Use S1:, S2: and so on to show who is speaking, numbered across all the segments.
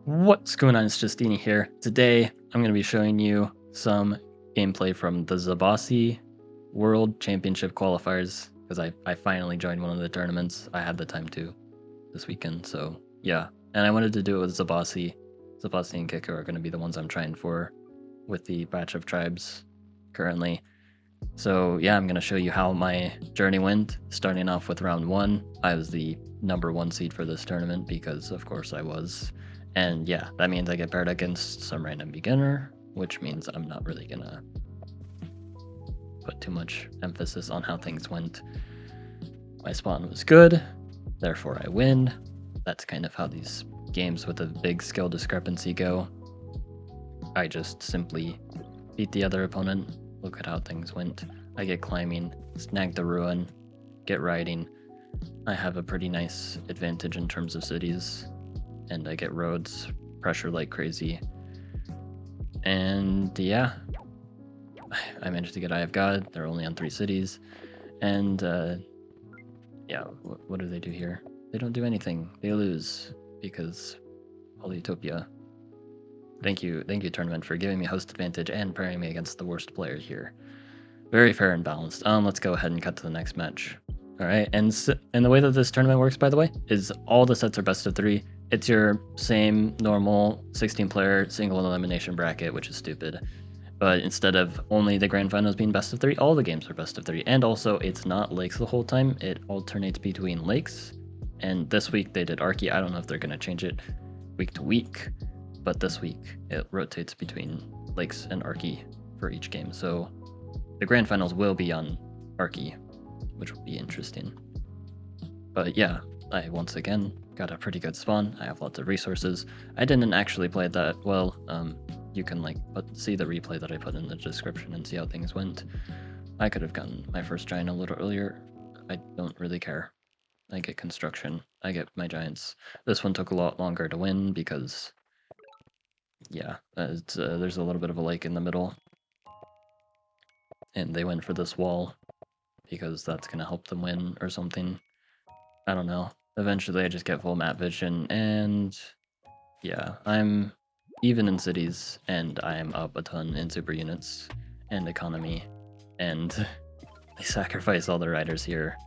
S1: What's going on? It's Justeeni here. Today, I'm going to be showing you some gameplay from the Zabasi World Championship qualifiers because I finally joined one of the tournaments. I had the time to this weekend, so yeah. And I wanted to do it with Zabasi. Zabasi and Kiko are going to be the ones I'm trying for with the batch of tribes currently. So yeah, I'm going to show you how my journey went. Starting off with round 1, I was the number 1 seed for this tournament because of course I was. And yeah, that means I get paired against some random beginner, which means I'm not really gonna put too much emphasis on how things went. My spawn was good, therefore I win. That's kind of how these games with a big skill discrepancy go. I just simply beat the other opponent. Look at how things went. I get climbing, snag the ruin, get riding. I have a pretty nice advantage in terms of cities. And I get roads, pressure like crazy. And yeah, I managed to get Eye of God. They're only on 3 cities. And yeah, what do they do here? They don't do anything. They lose because Polytopia. Thank you, tournament, for giving me host advantage and pairing me against the worst player here. Very fair and balanced. Let's go ahead and cut to the next match. All right, and the way that this tournament works, by the way, is all the sets are best of 3. It's your same normal 16-player single elimination bracket, which is stupid. But instead of only the grand finals being best of 3, all the games are best of 3. And also, it's not lakes the whole time. It alternates between lakes. And this week they did Arky. I don't know if they're going to change it week to week. But this week it rotates between lakes and Arky for each game. So the grand finals will be on Arky, which will be interesting. But yeah, I once again got a pretty good spawn. I have lots of resources. I didn't actually play that well. You can see the replay that I put in the description and see how things went. I could have gotten my first giant a little earlier. I don't really care. I get construction. I get my giants. This one took a lot longer to win because, yeah, there's a little bit of a lake in the middle. And they went for this wall because that's going to help them win or something. I don't know. Eventually I just get full map vision, and yeah, I'm even in cities, and I am up a ton in super units and economy, and they sacrifice all the riders here.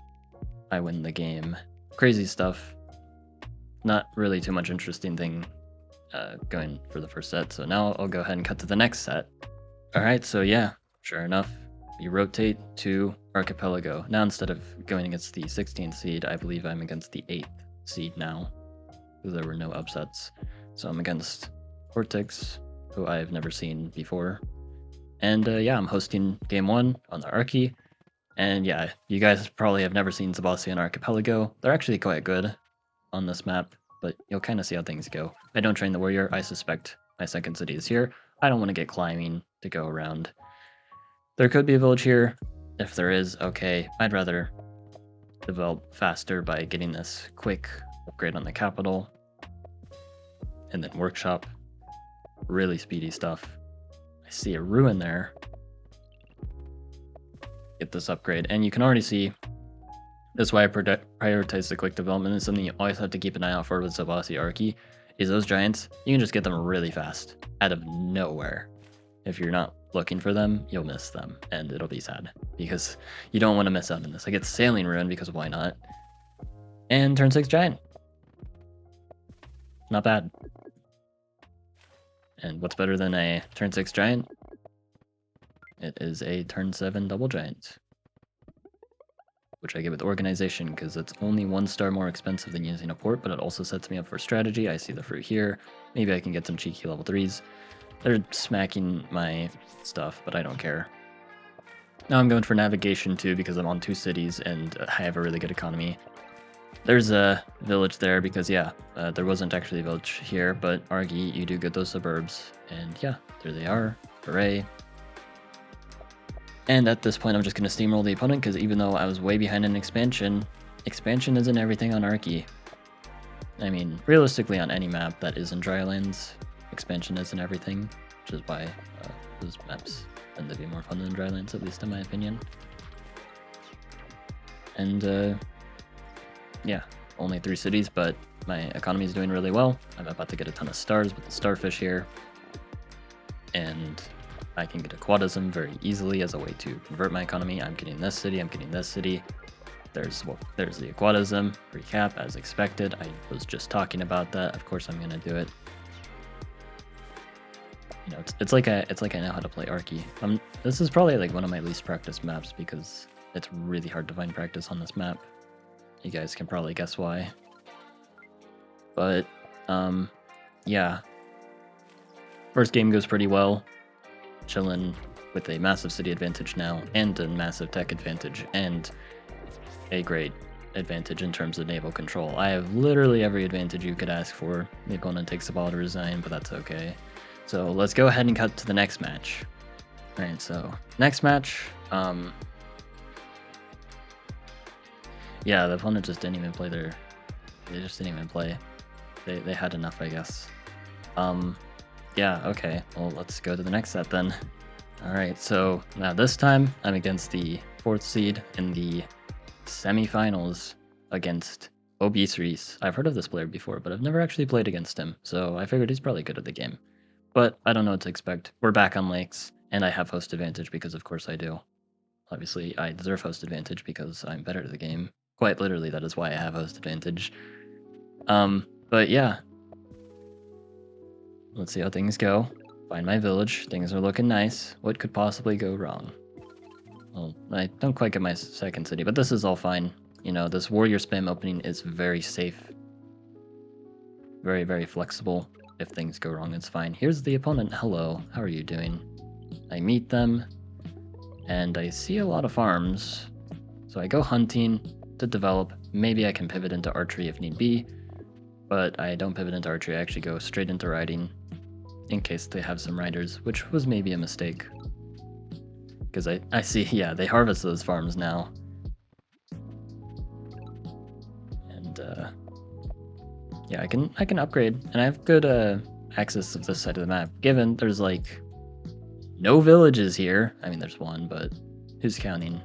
S1: I win the game. Crazy stuff. Not really too much interesting thing going for the first set, so now I'll go ahead and cut to the next set. Alright, so yeah, sure enough, you rotate to Archipelago. Now instead of going against the 16th seed, I believe I'm against the 8th seed now, because there were no upsets. So I'm against Cortex, who I've never seen before. And yeah, I'm hosting game 1 on the Arky. And yeah, you guys probably have never seen Zabasi and Archipelago. They're actually quite good on this map, but you'll kind of see how things go. I don't train the warrior. I suspect my second city is here. I don't want to get climbing to go around. There could be a village here. If there is, okay. I'd rather develop faster by getting this quick upgrade on the capital. And then workshop. Really speedy stuff. I see a ruin there. Get this upgrade. And you can already see, that's why I prioritize the quick development. It's something you always have to keep an eye out for with Zabasi Arky, is those giants. You can just get them really fast, out of nowhere. If you're not looking for them, you'll miss them, and it'll be sad, because you don't want to miss out on this. I get Sailing Ruin, because why not? And turn 6 giant. Not bad. And what's better than a turn 6 giant? It is a turn 7 double giant, which I get with organization because it's only 1 star more expensive than using a port, but it also sets me up for strategy. I see the fruit here. Maybe I can get some cheeky level 3s. They're smacking my stuff, but I don't care. Now I'm going for navigation too because I'm on 2 cities and I have a really good economy. There's a village there because, yeah, there wasn't actually a village here, but Argy, you do get those suburbs. And yeah, there they are. Hooray. And at this point, I'm just going to steamroll the opponent because even though I was way behind in expansion, expansion isn't everything on Arky. I mean, realistically on any map that isn't Drylands, expansion isn't everything, which is why those maps tend to be more fun than Drylands, at least in my opinion. And yeah, only 3 cities, but my economy is doing really well. I'm about to get a ton of stars with the starfish here. And I can get a quadism very easily as a way to convert my economy. I'm getting this city, I'm getting this city. There's the aquatism, recap as expected. I was just talking about that. Of course I'm gonna do it. You know, it's like I know how to play Archie. This is probably like one of my least practiced maps because it's really hard to find practice on this map. You guys can probably guess why. But yeah. First game goes pretty well. Chillin' with a massive city advantage now and a massive tech advantage and a great advantage in terms of naval control. I have literally every advantage you could ask for. The opponent takes a while to resign, but that's okay. So let's go ahead and cut to the next match. Alright, so next match, yeah, the opponent just didn't even play they just didn't even play. They had enough, I guess. Yeah, okay, well, let's go to the next set then. Alright, so now this time I'm against the 4th seed in the semifinals against Obesreese. I've heard of this player before, but I've never actually played against him, so I figured he's probably good at the game. But I don't know what to expect. We're back on lakes, and I have host advantage because of course I do. Obviously, I deserve host advantage because I'm better at the game. Quite literally, that is why I have host advantage. But yeah. Let's see how things go. Find my village. Things are looking nice. What could possibly go wrong? Well, I don't quite get my second city, but this is all fine. You know, this warrior spam opening is very safe. Very, very flexible. If things go wrong, it's fine. Here's the opponent. Hello, how are you doing? I meet them, and I see a lot of farms. So I go hunting to develop. Maybe I can pivot into archery if need be, but I don't pivot into archery. I actually go straight into riding in case they have some riders, which was maybe a mistake. Because I see, yeah, they harvest those farms now. And yeah, I can upgrade, and I have good access to this side of the map, given there's like no villages here. I mean, there's one, but who's counting?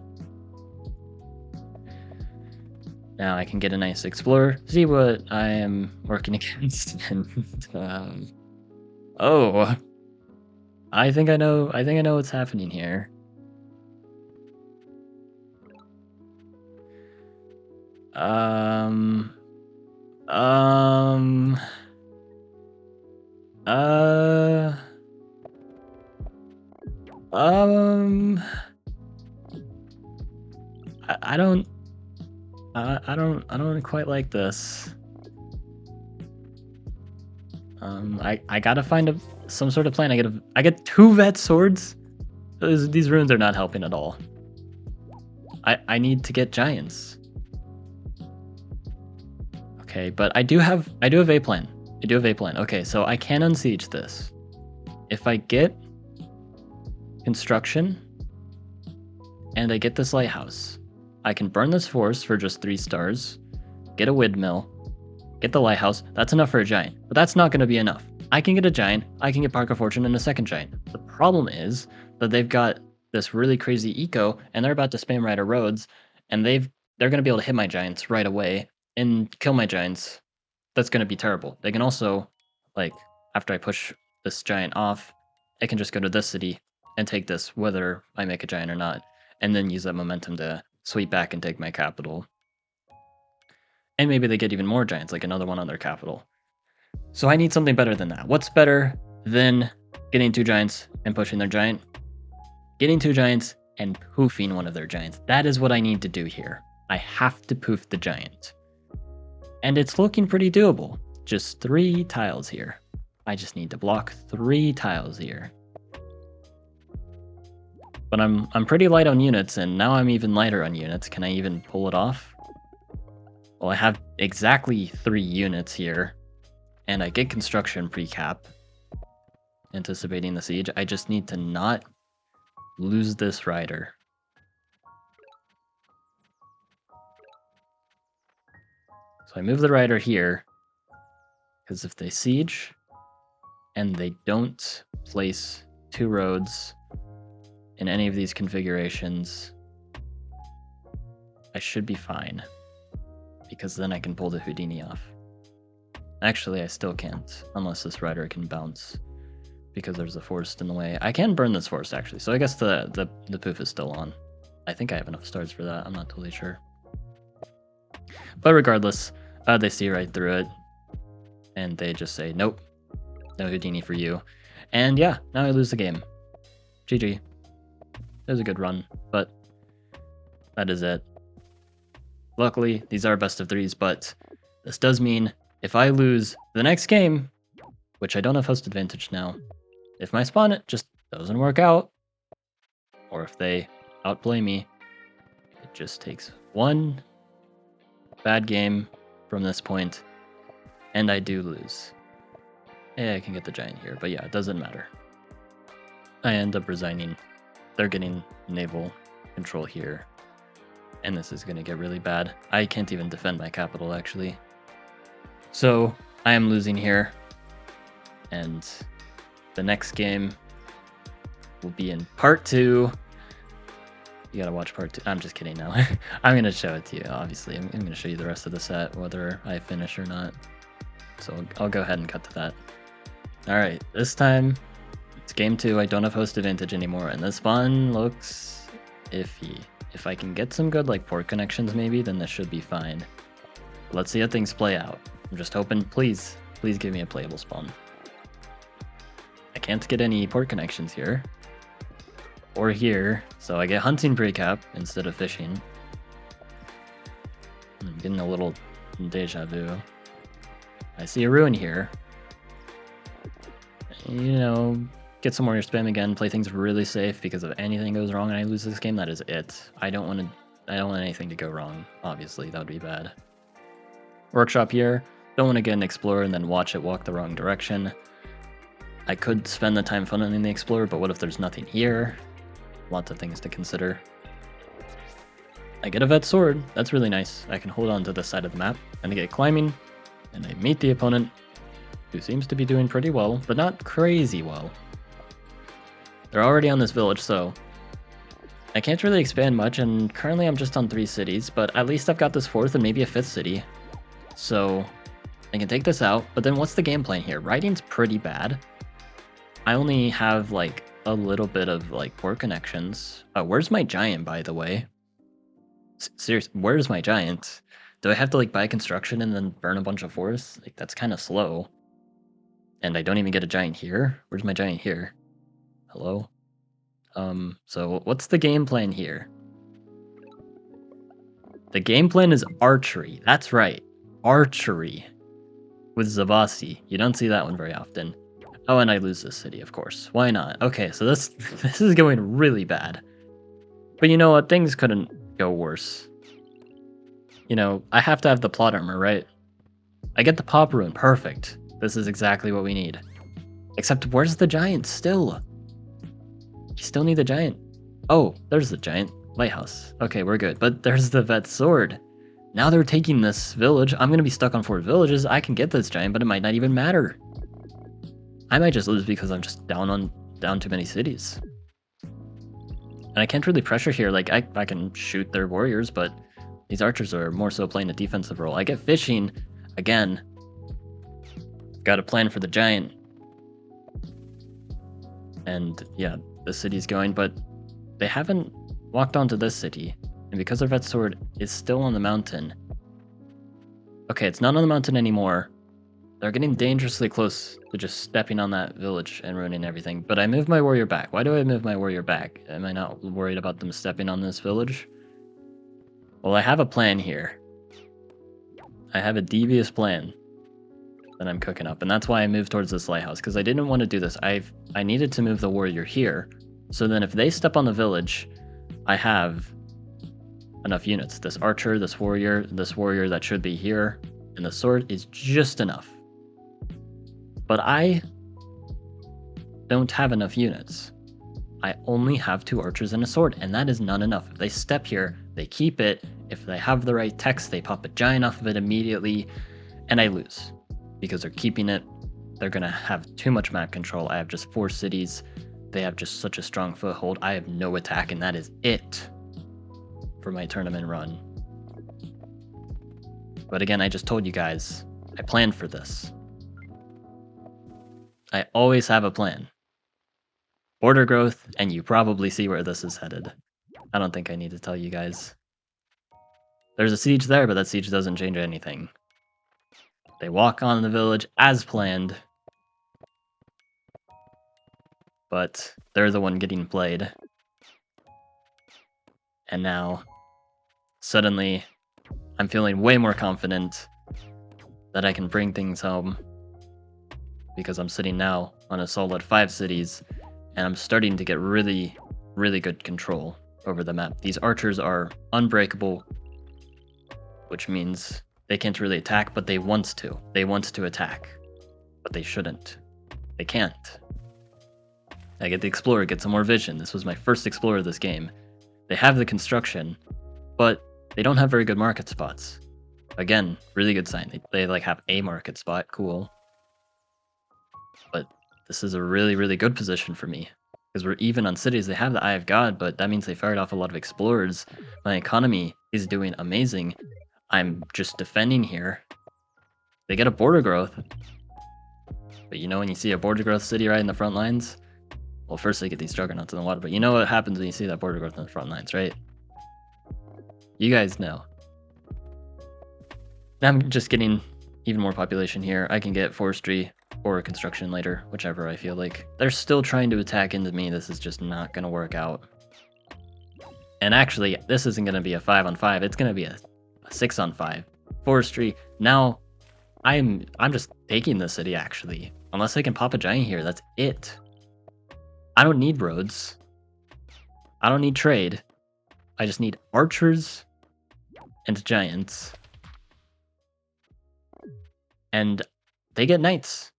S1: Now I can get a nice explorer, see what I am working against, and oh, I think I know what's happening here. I don't quite like this. I gotta find some sort of plan. I get 2 vet swords. These runes are not helping at all. I need to get giants. Okay, but I do have a plan. Okay, so I can unsiege this. If I get construction and I get this lighthouse, I can burn this forest for just 3 stars, get a windmill, get the lighthouse. That's enough for a giant, but that's not going to be enough. I can get a giant, I can get Park of Fortune and a second giant. The problem is that they've got this really crazy eco, and they're about to spam rider roads, and they're going to be able to hit my giants right away and kill my giants. That's going to be terrible. They can also, like, after I push this giant off, I can just go to this city and take this, whether I make a giant or not, and then use that momentum to sweep back and take my capital. And maybe they get even more giants, like another one on their capital. So I need something better than that. What's better than getting 2 giants and pushing their giant? Getting 2 giants and poofing one of their giants. That is what I need to do here. I have to poof the giant. And it's looking pretty doable. Just 3 tiles here. I just need to block 3 tiles here. But I'm pretty light on units, and now I'm even lighter on units. Can I even pull it off? Well, I have exactly 3 units here, and I get construction pre-cap, anticipating the siege. I just need to not lose this rider. So I move the rider here, because if they siege, and they don't place 2 roads in any of these configurations, I should be fine. because then I can pull the Justeeni off. Actually, I still can't, unless this rider can bounce, because there's a forest in the way. I can burn this forest, actually, so I guess the poof is still on. I think I have enough stars for that, I'm not totally sure. But regardless, they see right through it, and they just say, nope, no Justeeni for you. And yeah, now I lose the game. GG. It was a good run, but that is it. Luckily, these are best of threes, but this does mean if I lose the next game, which I don't have host advantage now, if my spawn just doesn't work out, or if they outplay me, it just takes one bad game from this point, and I do lose. Yeah, I can get the giant here, but yeah, it doesn't matter. I end up resigning. They're getting naval control here, and this is going to get really bad. I can't even defend my capital, actually. So I am losing here, and the next game will be in part 2. You gotta watch part 2. I'm just kidding now. I'm going to show it to you, obviously. I'm going to show you the rest of the set, whether I finish or not. So I'll go ahead and cut to that. Alright, this time it's game 2. I don't have host advantage anymore, and this spawn looks iffy. If I can get some good like port connections maybe, then this should be fine. But let's see how things play out. I'm just hoping, please give me a playable spawn. I can't get any port connections here. Or here, so I get hunting precap instead of fishing. I'm getting a little deja vu. I see a ruin here. You know, get some warrior spam again, play things really safe, because if anything goes wrong and I lose this game, that is it. I don't want anything to go wrong, obviously, that would be bad. Workshop here, don't want to get an explorer and then watch it walk the wrong direction. I could spend the time funneling the explorer, but what if there's nothing here? Lots of things to consider. I get a vet sword, that's really nice. I can hold on to this side of the map, and I get climbing, and I meet the opponent, who seems to be doing pretty well, but not crazy well. They're already on this village, so I can't really expand much, and currently I'm just on 3 cities, but at least I've got this 4th and maybe a 5th city. So I can take this out, but then what's the game plan here? Writing's pretty bad. I only have like a little bit of like port connections. Where's my giant, by the way? Seriously, where's my giant? Do I have to like buy construction and then burn a bunch of forests? Like that's kind of slow. And I don't even get a giant here? Where's my giant here? Hello? So what's the game plan here? The game plan is archery. That's right. Archery. With Zavasi. You don't see that one very often. Oh, and I lose this city, of course. Why not? Okay, so this is going really bad. But you know what? Things couldn't go worse. You know, I have to have the plot armor, right? I get the pop rune. Perfect. This is exactly what we need. Except where's the giant still? You still need the giant. Oh, there's the giant. Lighthouse. Okay, we're good. But there's the vet sword. Now they're taking this village. I'm going to be stuck on 4 villages. I can get this giant, but it might not even matter. I might just lose because I'm just down too many cities. And I can't really pressure here. Like, I can shoot their warriors, but these archers are more so playing a defensive role. I get fishing. Again, got a plan for the giant. And yeah, the city's going, but they haven't walked onto this city. And because their vet sword is still on the mountain. Okay, it's not on the mountain anymore. They're getting dangerously close to just stepping on that village and ruining everything. But I moved my warrior back. Why do I move my warrior back? Am I not worried about them stepping on this village? Well, I have a plan here. I have a devious plan that I'm cooking up. And that's why I moved towards this lighthouse. Because I didn't want to do this. I needed to move the warrior here. So then if they step on the village, I have enough units. This archer, this warrior that should be here. And the sword is just enough. But I don't have enough units. I only have 2 archers and a sword, and that is not enough. If they step here, they keep it. If they have the right text, they pop a giant off of it immediately, and I lose. Because they're keeping it. They're going to have too much map control. I have just 4 cities. They have just such a strong foothold. I have no attack, and that is it for my tournament run. But again, I just told you guys, I planned for this. I always have a plan. Border growth, and you probably see where this is headed. I don't think I need to tell you guys. There's a siege there, but that siege doesn't change anything. They walk on the village as planned. But they're the one getting played. And now, suddenly, I'm feeling way more confident that I can bring things home. Because I'm sitting now on a solid 5 cities, and I'm starting to get really, really good control over the map. These archers are unbreakable, which means they can't really attack, but they want to. They want to attack, but they shouldn't. They can't. I get the Explorer, get some more vision. This was my first Explorer of this game. They have the construction, but they don't have very good market spots. Again, really good sign. They like have a market spot, cool. But this is a really, really good position for me. Because we're even on cities. They have the Eye of God, but that means they fired off a lot of Explorers. My economy is doing amazing. I'm just defending here. They get a border growth. But you know when you see a border growth city right in the front lines? Well, first they get these juggernauts in the water, but you know what happens when you see that border growth in the front lines, right? You guys know. Now I'm just getting even more population here. I can get forestry or construction later, whichever I feel like. They're still trying to attack into me. This is just not going to work out. And actually, this isn't going to be a 5-on-5. It's going to be a 6-on-5. Forestry. Now, I'm just taking the city, actually. Unless I can pop a giant here, that's it. I don't need roads. I don't need trade. I just need archers and giants. And they get knights,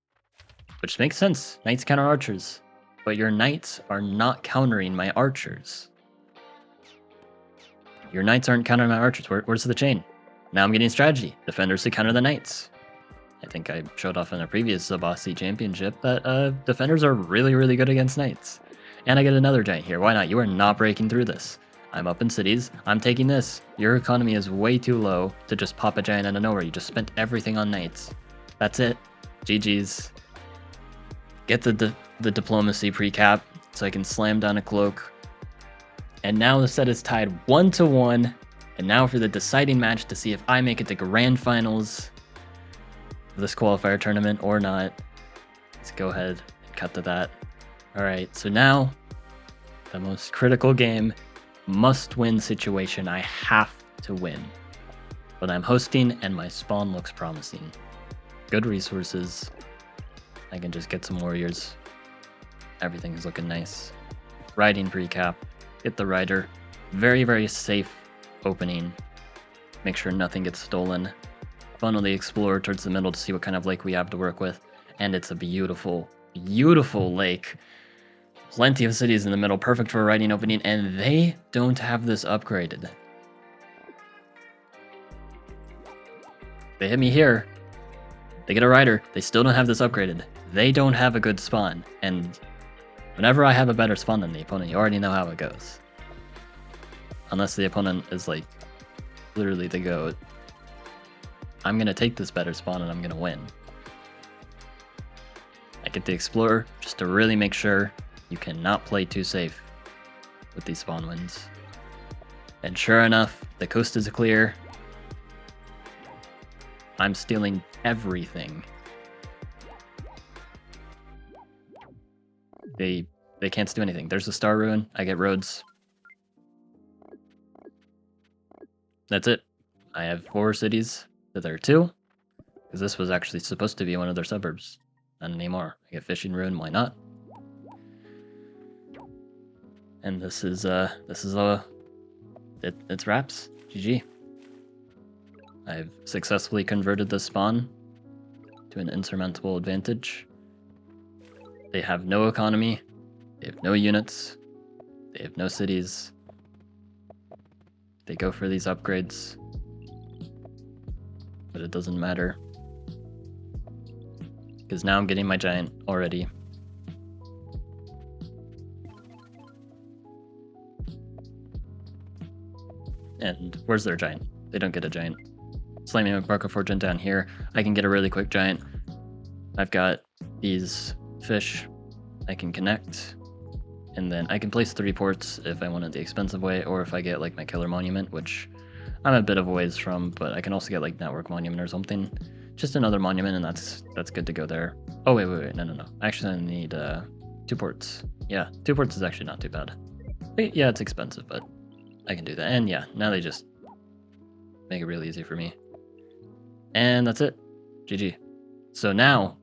S1: which makes sense. Knights counter archers. But your knights are not countering my archers. Your knights aren't countering my archers. Where's the chain? Now I'm getting strategy. Defenders to counter the knights. I think I showed off in a previous Bossy Championship that defenders are really, really good against knights. And I get another giant here. Why not? You are not breaking through this. I'm up in cities. I'm taking this. Your economy is way too low to just pop a giant out of nowhere. You just spent everything on knights. That's it. GG's. Get the diplomacy pre-cap so I can slam down a cloak. And now the set is tied 1-1. And now for the deciding match to see if I make it to grand finals this qualifier tournament or not. Let's go ahead and cut to that. All right, so now the most critical game, must-win situation. I have to win. But I'm hosting and my spawn looks promising. Good resources. I can just get some warriors. Everything is looking nice. Riding pre-cap. Get the rider. Very, very safe opening. Make sure nothing gets stolen. Funnel the Explorer towards the middle to see what kind of lake we have to work with. And it's a beautiful, beautiful lake. Plenty of cities in the middle, perfect for a riding opening, and they don't have this upgraded. They hit me here. They get a rider. They still don't have this upgraded. They don't have a good spawn. And whenever I have a better spawn than the opponent, you already know how it goes. Unless the opponent is like literally the GOAT. I'm going to take this better spawn and I'm going to win. I get the Explorer just to really make sure you cannot play too safe with these spawn wins. And sure enough, the coast is clear. I'm stealing everything. They can't do anything. There's a Star Ruin. I get roads. That's it. I have 4 cities. There are 2, because this was actually supposed to be one of their suburbs. Not anymore. I get Fishing Ruin. Why not? And this is it's wraps. GG. I've successfully converted the spawn to an insurmountable advantage. They have no economy. They have no units. They have no cities. They go for these upgrades. But it doesn't matter. Because now I'm getting my giant already. And where's their giant? They don't get a giant. slamming a Bark of Fortune down here, I can get a really quick giant. I've got these fish I can connect, and then I can place 3 ports if I wanted the expensive way, or if I get like my killer monument, which I'm a bit of a ways from, but I can also get like network monument or something. Just another monument, and that's good to go there. Oh wait, no. Actually, I need 2 ports. Yeah, 2 ports is actually not too bad. Yeah, it's expensive, but I can do that. And yeah, now they just make it really easy for me. And that's it. GG. So now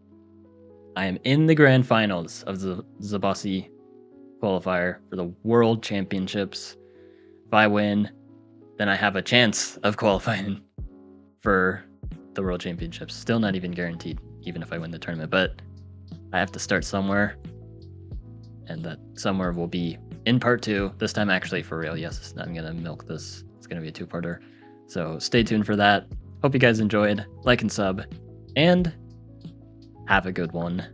S1: I am in the grand finals of the Zabasi qualifier for the World Championships. If I win, then I have a chance of qualifying for the World Championships. Still not even guaranteed, even if I win the tournament, but I have to start somewhere, and that somewhere will be in part 2. This time actually for real. Yes, I'm gonna milk this. It's gonna be a 2-parter. So stay tuned for that. Hope you guys enjoyed. Like and sub, and have a good one.